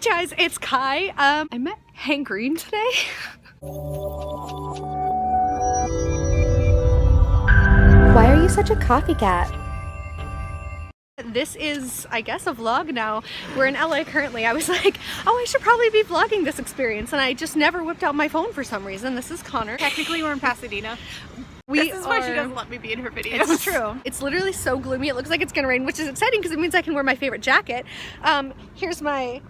guys, it's Kai. I met Hank Green today. Why are you such a copycat? This is, I guess, a vlog now. We're in LA currently. I was like, oh, I should probably be vlogging this experience, and I just never whipped out my phone for some reason. This is Connor. Technically, we're in Pasadena. This is why she doesn't let me be in her videos. It's true. It's literally so gloomy. It looks like it's gonna rain, which is exciting because it means I can wear my favorite jacket. Here's my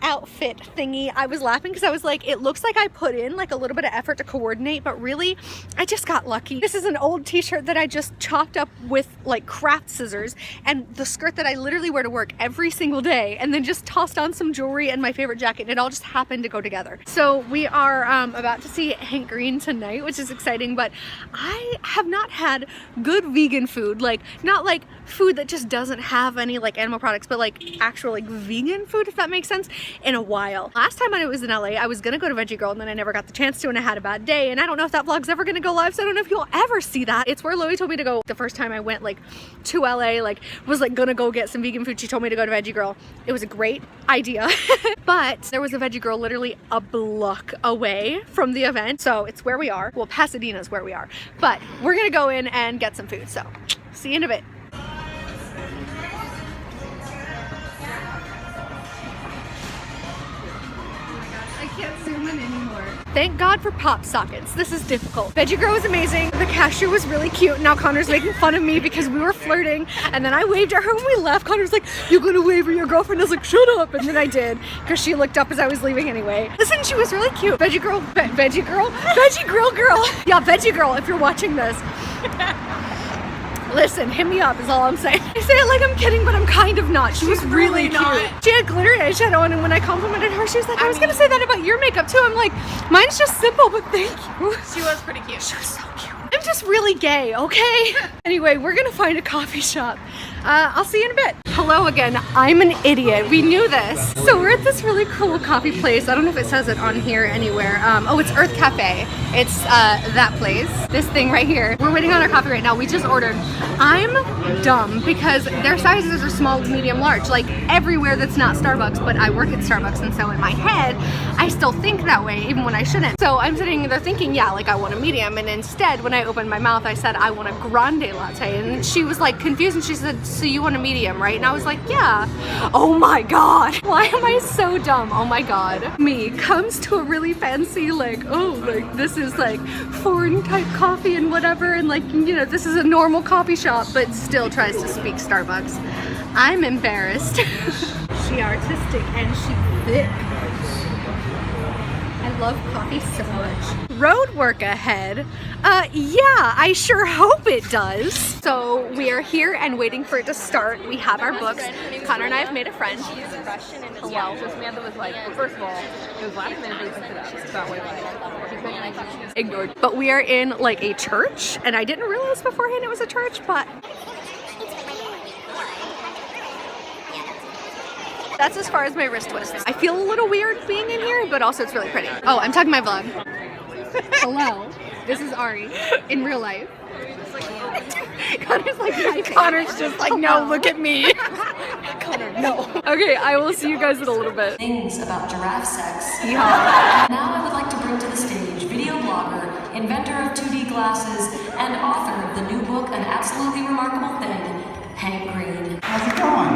outfit thingy. I was laughing because I was like, it looks like I put in like a little bit of effort to coordinate, but really I just got lucky. This is an old t-shirt that I just chopped up with like craft scissors, and the skirt that I literally wear to work every single day, and then just tossed on some jewelry and my favorite jacket. It all just happened to go together. So we are about to see Hank Green tonight, which is exciting, but I have not had good vegan food, like not like food that just doesn't have any like animal products, but like actual like vegan food, if that makes sense, in a while. Last time I was in LA, I was gonna go to Veggie Girl, and then I never got the chance to, and I had a bad day, and I don't know if that vlog's ever gonna go live, so I don't know if you'll ever see that. It's where Loie told me to go the first time I went like to LA, like was like gonna go get some vegan food. She told me to go to Veggie Girl. It was a great idea. But there was a Veggie Girl literally a block away from the event, so it's where we are. Well, Pasadena is where we are, but we're gonna go in and get some food, so see you in a bit. I can't zoom in anymore. Thank God for pop sockets. This is difficult. Veggie Girl was amazing. The cashier was really cute. Now Connor's making fun of me because we were flirting, and then I waved at her when we left. Connor's like, "You're gonna wave at your girlfriend?" I was like, "Shut up!" And then I did because she looked up as I was leaving anyway. Listen, she was really cute. Veggie Girl, Veggie Girl, Veggie Grill Girl. Yeah, Veggie Girl, if you're watching this. Listen, hit me up is all I'm saying. I say it like I'm kidding, but I'm kind of not. She was really cute. Not. She had glitter eyeshadow on, and when I complimented her, she was like, I was gonna say that about your makeup too. I'm like, mine's just simple, but thank you. She was pretty cute. She was so cute. I'm just really gay, okay? Anyway, we're gonna find a coffee shop. I'll see you in a bit. Hello again, I'm an idiot. We knew this. So we're at this really cool coffee place. I don't know if it says it on here anywhere. Oh, it's Earth Cafe. It's that place. This thing right here. We're waiting on our coffee right now. We just ordered. I'm dumb because their sizes are small, medium, large, like everywhere that's not Starbucks, but I work at Starbucks, and so in my head, I still think that way, even when I shouldn't. So I'm sitting there thinking, yeah, like I want a medium, and instead, when I opened my mouth, I said, I want a grande latte, and she was like confused, and she said, so you want a medium, right? And I was like, yeah. Oh my God. Why am I so dumb? Oh my God. Me comes to a really fancy, like, oh, like this is like foreign type coffee and whatever, and like, you know, this is a normal coffee shop, but still tries to speak Starbucks. I'm embarrassed. She artistic and she thick. I love coffee so much. Road work ahead. Yeah, I sure hope it does. So we are here and waiting for it to start. We have our books. Connor and I have made a friend. She's Russian and Hello. So Samantha was like, first of all, it was last minute they sent it out. About what ignored. But we are in like a church, and I didn't realize beforehand it was a church, but that's as far as my wrist twists. I feel a little weird being in here, but also it's really pretty. Oh, I'm talking my vlog. Hello, this is Ari in real life. Connor's like, Connor's just like, no, look at me. Connor, no. Okay, I will see you guys in a little bit. Things about giraffe sex. Yeah. Now I would like to bring to the stage video blogger, inventor of 2D glasses, and author of the new book, An Absolutely Remarkable Thing, Hank Green. How's it going?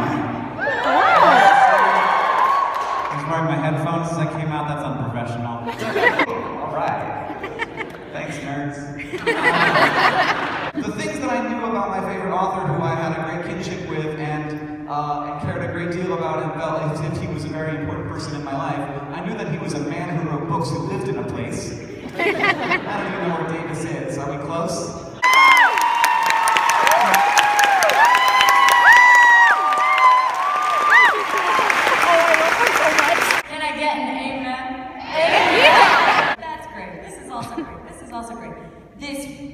I was wearing my headphones as I came out. That's unprofessional. All right. Thanks, nerds. The things that I knew about my favorite author, who I had a great kinship with and cared a great deal about, and felt as if he was a very important person in my life, I knew that he was a man who wrote books who lived in a place. I don't even know where Davis is. Are we close?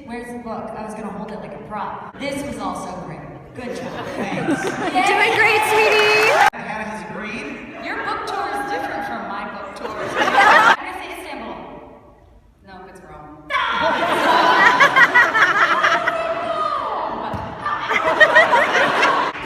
Where's the book? I was gonna hold it like a prop. This was also great. Good job. Thanks. Doing great, sweetie. Hannah has agreed. Your book tour is different from my book tour. I'm gonna say Istanbul. No, it's wrong.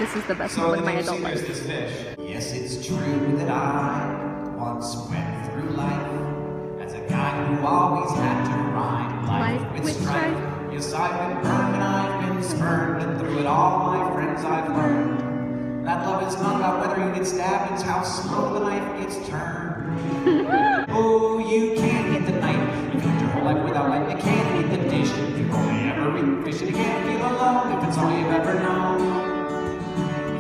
This is the best moment of my adult life. This fish. Yes, it's true that I thoughts went through life as a guy who always had to rhyme life with strife. Yes, I've been burned and I've been spurned, and through it all, my friends, I've learned that love is not about whether you get stabbed, it's how slow the knife gets turned. Oh, you can't eat the knife. You can your whole life without light. You can't eat the dish. You've only ever eaten fish, and you can't feel alone if it's all you've ever known.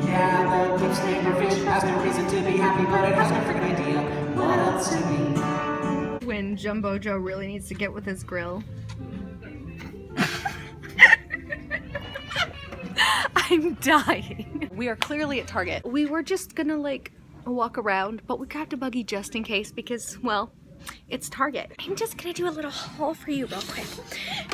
Yeah, the deep snake or fish has no reason to be happy, but it has no freaking idea what else to be. When Jumbo Joe really needs to get with his grill. I'm dying. We are clearly at Target. We were just gonna like walk around, but we grabbed a buggy just in case because, well, it's Target. I'm just gonna do a little haul for you real quick.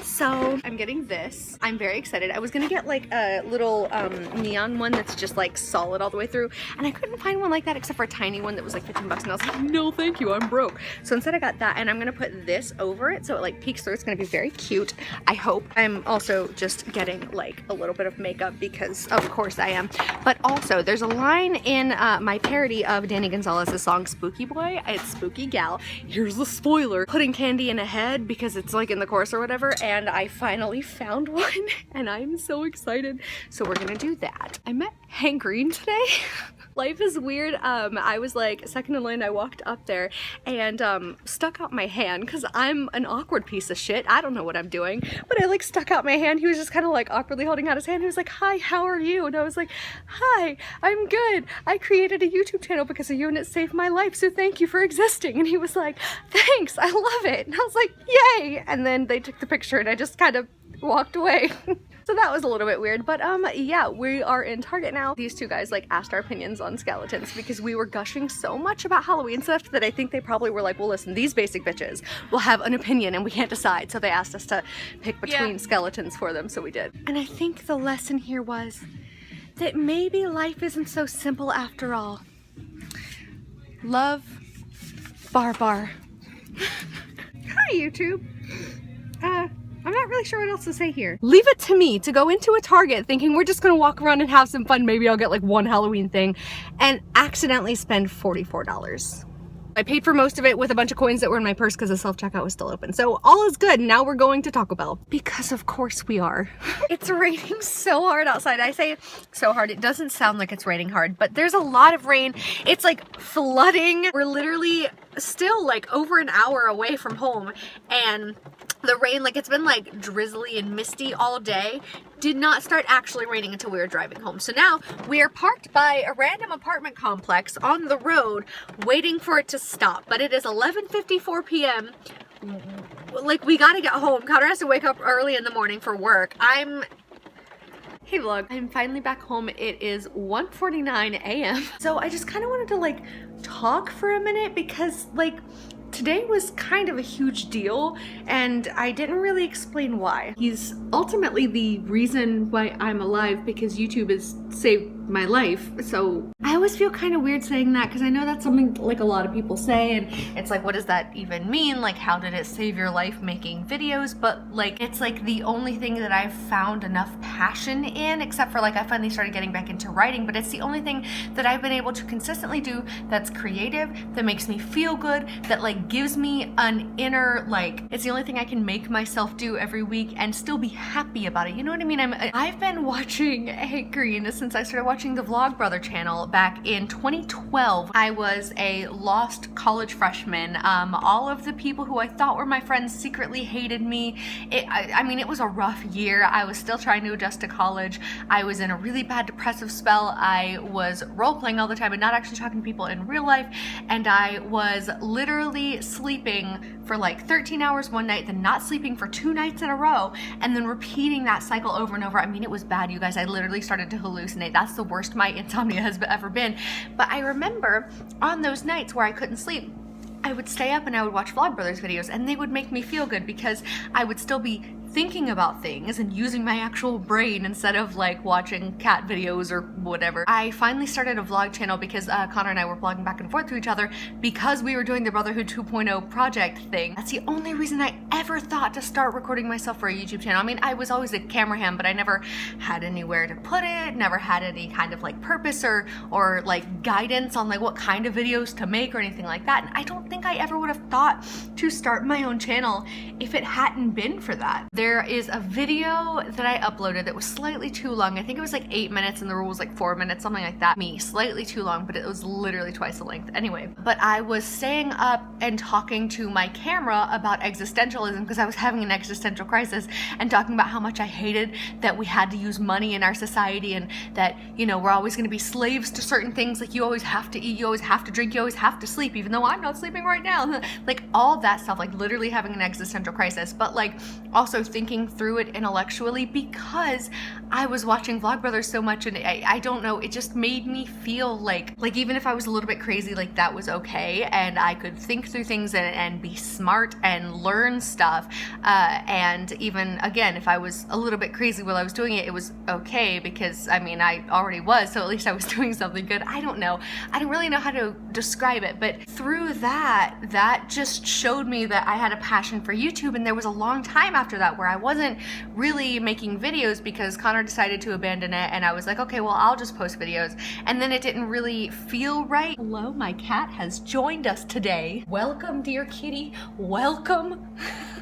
So I'm getting this. I'm very excited. I was gonna get like a little neon one that's just like solid all the way through, and I couldn't find one like that except for a tiny one that was like 15 bucks, and I was like, no thank you, I'm broke. So instead I got that, and I'm gonna put this over it so it like peeks through. It's gonna be very cute, I hope. I'm also just getting like a little bit of makeup because of course I am, but also there's a line in my parody of Danny Gonzalez's song Spooky Boy. It's Spooky Gal. Here's the spoiler. Putting candy in a head because it's like in the chorus or whatever, and I finally found one and I'm so excited. So we're gonna do that. I met Hank Green today. Life is weird. I was like second in line. I walked up there and stuck out my hand because I'm an awkward piece of shit. I don't know what I'm doing, but I like stuck out my hand. He was just kind of like awkwardly holding out his hand. He was like, hi, how are you? And I was like, hi, I'm good. I created a YouTube channel because of you and it saved my life, so thank you for existing. And he was like, thanks, I love it. And I was like, yay. And then they took the picture and I just kind of walked away. So that was a little bit weird, but yeah, we are in Target now. These two guys like asked our opinions on skeletons because we were gushing so much about Halloween stuff that I think they probably were like, well listen, these basic bitches will have an opinion and we can't decide. So they asked us to pick between skeletons for them, so we did. And I think the lesson here was that maybe life isn't so simple after all. Love, Bar. Hi YouTube. I'm not really sure what else to say here. Leave it to me to go into a Target thinking we're just gonna walk around and have some fun. Maybe I'll get like one Halloween thing and accidentally spend $44. I paid for most of it with a bunch of coins that were in my purse because the self-checkout was still open. So all is good. Now we're going to Taco Bell. Because of course we are. It's raining so hard outside. I say so hard. It doesn't sound like it's raining hard, but there's a lot of rain. It's like flooding. We're literally still like over an hour away from home, and the rain, like it's been like drizzly and misty all day, did not start actually raining until we were driving home. So now we are parked by a random apartment complex on the road waiting for it to stop. But it is 11:54 p.m. Like we gotta get home. Connor has to wake up early in the morning for work. Hey vlog, I'm finally back home. It is 1:49 a.m. So I just kind of wanted to like talk for a minute because like today was kind of a huge deal and I didn't really explain why. He's ultimately the reason why I'm alive because YouTube has saved my life. So I always feel kind of weird saying that because I know that's something like a lot of people say, and it's like, what does that even mean? Like, how did it save your life making videos? But like, it's like the only thing that I've found enough passion in, except for like I finally started getting back into writing, but it's the only thing that I've been able to consistently do that's creative, that makes me feel good, that like gives me an inner, like, it's the only thing I can make myself do every week and still be happy about it. You know what I mean? I've been watching Hank Green since I started watching the Vlogbrother channel back in 2012. I was a lost college freshman. All of the people who I thought were my friends secretly hated me. I mean, it was a rough year. I was still trying to adjust to college. I was in a really bad depressive spell. I was role-playing all the time and not actually talking to people in real life. And I was literally sleeping for like 13 hours one night, then not sleeping for 2 nights in a row, and then repeating that cycle over and over. I mean, it was bad, you guys. I literally started to hallucinate. That's the worst my insomnia has ever been. But I remember on those nights where I couldn't sleep, I would stay up and I would watch Vlogbrothers videos, and they would make me feel good because I would still be thinking about things and using my actual brain instead of like watching cat videos or whatever. I finally started a vlog channel because Connor and I were vlogging back and forth to each other because we were doing the Brotherhood 2.0 project thing. That's the only reason I ever thought to start recording myself for a YouTube channel. I mean, I was always a camera ham, but I never had anywhere to put it, never had any kind of like purpose or like guidance on like what kind of videos to make or anything like that. And I don't think I ever would have thought to start my own channel if it hadn't been for that. There is a video that I uploaded that was slightly too long. I think it was like 8 minutes and the rule was like 4 minutes, something like that. Slightly too long, but it was literally twice the length. Anyway, but I was staying up and talking to my camera about existentialism because I was having an existential crisis and talking about how much I hated that we had to use money in our society and that, you know, we're always going to be slaves to certain things. Like you always have to eat, you always have to drink, you always have to sleep, even though I'm not sleeping right now. Like all that stuff, like literally having an existential crisis, but like also thinking through it intellectually because I was watching Vlogbrothers so much and I don't know, it just made me feel like even if I was a little bit crazy, like that was okay and I could think through things and be smart and learn stuff. And even again, if I was a little bit crazy while I was doing it, it was okay because I mean, I already was, so at least I was doing something good. I don't know. I don't really know how to describe it, but through that just showed me that I had a passion for YouTube. And there was a long time after that where I wasn't really making videos because Connor decided to abandon it and I was like, okay, well, I'll just post videos. And then it didn't really feel right. Hello, my cat has joined us today. Welcome, dear kitty. Welcome.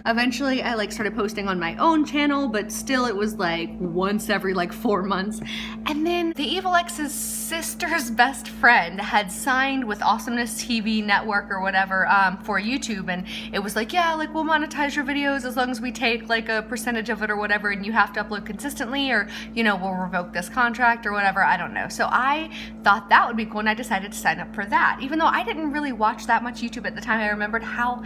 Eventually I like started posting on my own channel, but still it was like once every like 4 months. And then the Evil X's sister's best friend had signed with Awesomeness TV Network or whatever for YouTube, and it was like, yeah, like we'll monetize your videos as long as we take like a percentage of it or whatever, and you have to upload consistently or, you know, we'll revoke this contract or whatever. I don't know. So I thought that would be cool and I decided to sign up for that. Even though I didn't really watch that much YouTube at the time, I remembered how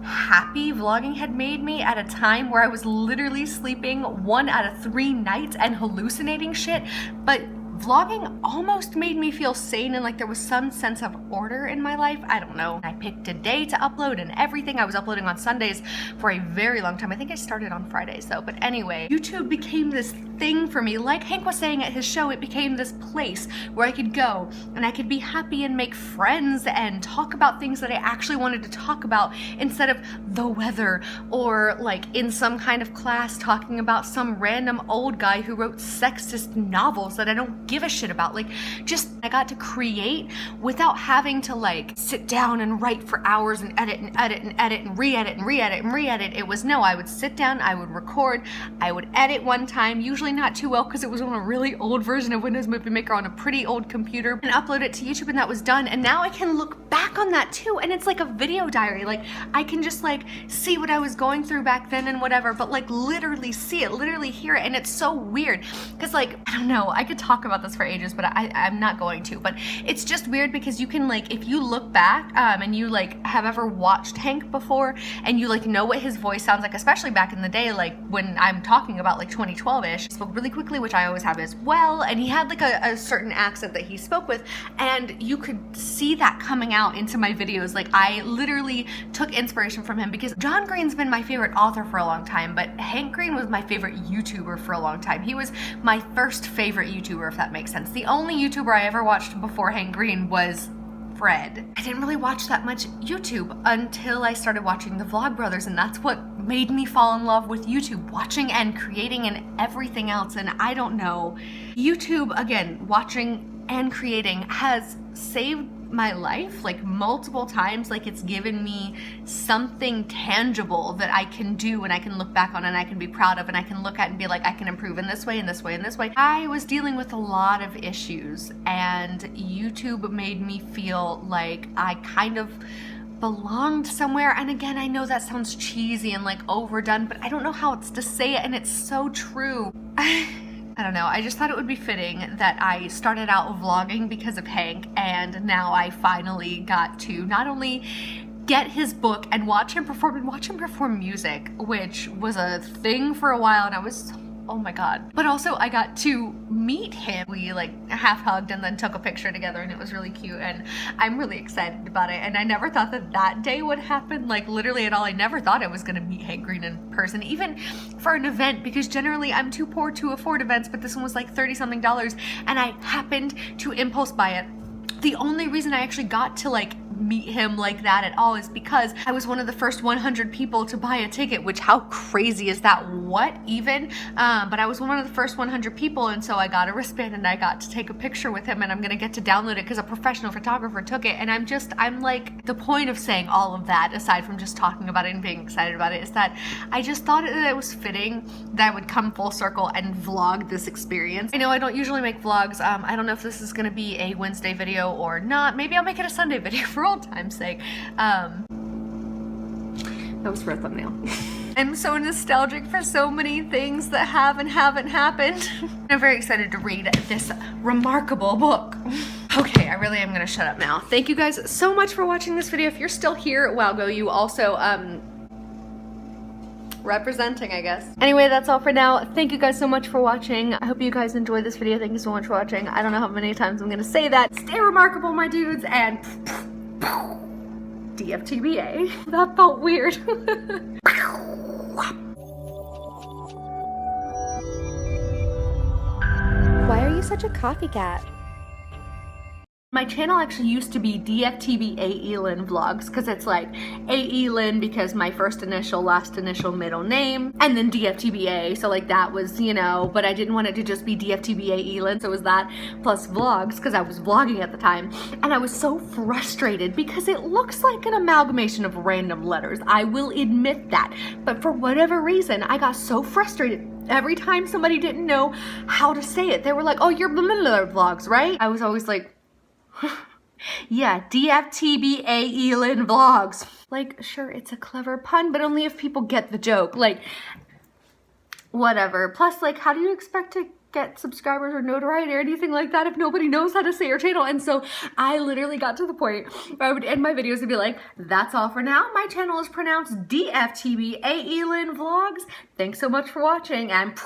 happy vlogging had made me at a time where I was literally sleeping 1 out of 3 nights and hallucinating shit. But vlogging almost made me feel sane and like there was some sense of order in my life. I don't know. I picked a day to upload and everything. I was uploading on Sundays for a very long time. I think I started on Fridays though. But anyway, YouTube became this thing for me. Like Hank was saying at his show, it became this place where I could go and I could be happy and make friends and talk about things that I actually wanted to talk about instead of the weather or like in some kind of class talking about some random old guy who wrote sexist novels that I don't give a shit about. Like just I got to create without having to like sit down and write for hours and edit and edit and edit and re-edit and re-edit and re-edit. It was no, I would sit down, I would record, I would edit one time, usually not too well because it was on a really old version of Windows Movie Maker on a pretty old computer, and upload it to YouTube, and that was done. And now I can look back on that too, and it's like a video diary. Like I can just like see what I was going through back then and whatever, but like literally see it, literally hear it. And it's so weird because like, I don't know, I could talk about this for ages, but I'm not going to. But it's just weird because you can like, if you look back and you like have ever watched Hank before and you like know what his voice sounds like, especially back in the day, like when I'm talking about like 2012-ish, he spoke really quickly, which I always have as well, and he had like a certain accent that he spoke with, and you could see that coming out into my videos. Like I literally took inspiration from him because John Green's been my favorite author for a long time, but Hank Green was my favorite YouTuber for a long time. He was my first favorite YouTuber, if that makes sense. The only YouTuber I ever watched before Hank Green was Fred. I didn't really watch that much YouTube until I started watching the Vlogbrothers, and that's what made me fall in love with YouTube, watching and creating and everything else. And I don't know, YouTube, again, watching and creating has saved my life like multiple times. Like it's given me something tangible that I can do and I can look back on and I can be proud of and I can look at and be like, I can improve in this way, in this way, in this way. I was dealing with a lot of issues, and YouTube made me feel like I kind of belonged somewhere. And again, I know that sounds cheesy and like overdone, but I don't know how else to say it, and it's so true. I don't know, I just thought it would be fitting that I started out vlogging because of Hank, and now I finally got to not only get his book and watch him perform music, which was a thing for a while, and I was, oh my god. But also I got to meet him. We like half hugged and then took a picture together, and it was really cute, and I'm really excited about it. And I never thought that that day would happen, like literally at all. I never thought I was gonna meet Hank Green in person, even for an event, because generally I'm too poor to afford events, but this one was like $30-something, and I happened to impulse buy it. The only reason I actually got to like meet him like that at all is because I was one of the first 100 people to buy a ticket, which how crazy is that? What even? But I was one of the first 100 people, and so I got a wristband and I got to take a picture with him, and I'm gonna get to download it because a professional photographer took it. And I'm like, the point of saying all of that, aside from just talking about it and being excited about it, is that I just thought that it was fitting that I would come full circle and vlog this experience. I know I don't usually make vlogs. I don't know if this is gonna be a Wednesday video or not. Maybe I'll make it a Sunday video for old time's sake. That was for a thumbnail. I'm so nostalgic for so many things that have and haven't happened. I'm very excited to read this remarkable book. Okay, I really am gonna shut up now. Thank you guys so much for watching this video. If you're still here, wow, go you. Also, representing, I guess. Anyway, that's all for now. Thank you guys so much for watching. I hope you guys enjoyed this video. Thank you so much for watching. I don't know how many times I'm gonna say that. Stay remarkable, my dudes, and DFTBA. That felt weird. Why are you such a copycat? My channel actually used to be DFTB AELyn Vlogs, because it's like AELyn because my first initial, last initial, middle name, and then DFTBA, so like that was, you know, but I didn't want it to just be DFTB AELyn, so it was that plus vlogs, because I was vlogging at the time, and I was so frustrated because it looks like an amalgamation of random letters. I will admit that, but for whatever reason, I got so frustrated. Every time somebody didn't know how to say it, they were like, oh, you're vlogs, right? I was always like, yeah, DFTB AELyn Vlogs. Like, sure, it's a clever pun, but only if people get the joke. Like, whatever. Plus, like, how do you expect to get subscribers or notoriety or anything like that if nobody knows how to say your channel? And so I literally got to the point where I would end my videos and be like, that's all for now. My channel is pronounced DFTB AELyn Vlogs. Thanks so much for watching, and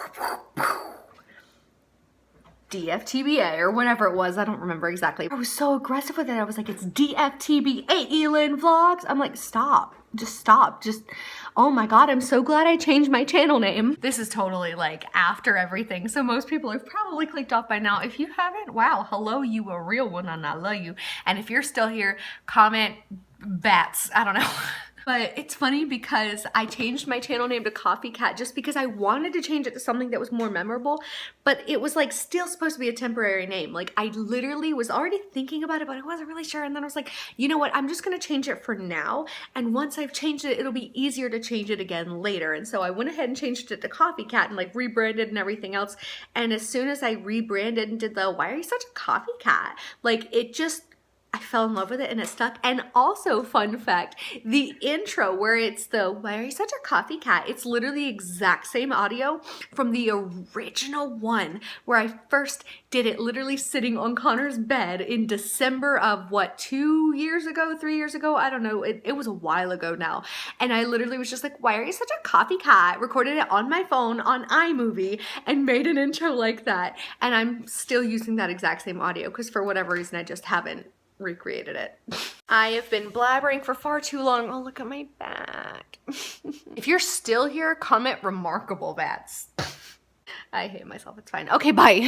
DFTBA or whatever it was. I don't remember exactly. I was so aggressive with it. I was like, it's DFTB AELyn Vlogs. I'm like, stop. Just stop. Just, oh my God, I'm so glad I changed my channel name. This is totally like after everything, so most people have probably clicked off by now. If you haven't, wow, hello, you a real one, and I love you. And if you're still here, comment bats. I don't know. But it's funny because I changed my channel name to Coffee Cat just because I wanted to change it to something that was more memorable, but it was like still supposed to be a temporary name. Like I literally was already thinking about it, but I wasn't really sure. And then I was like, you know what? I'm just gonna change it for now. And once I've changed it, it'll be easier to change it again later. And so I went ahead and changed it to Coffee Cat and like rebranded and everything else. And as soon as I rebranded and did the, why are you such a coffee cat? Like it just, I fell in love with it and it stuck. And also, fun fact, the intro where it's the, why are you such a coffee cat? It's literally the exact same audio from the original one where I first did it, literally sitting on Connor's bed in December of what, 2 years ago, 3 years ago? I don't know. It was a while ago now. And I literally was just like, why are you such a coffee cat? Recorded it on my phone on iMovie and made an intro like that. And I'm still using that exact same audio because for whatever reason, I just haven't recreated it. I have been blabbering for far too long. Oh, look at my back. If you're still here, comment remarkable bats. I hate myself. It's fine. Okay, bye.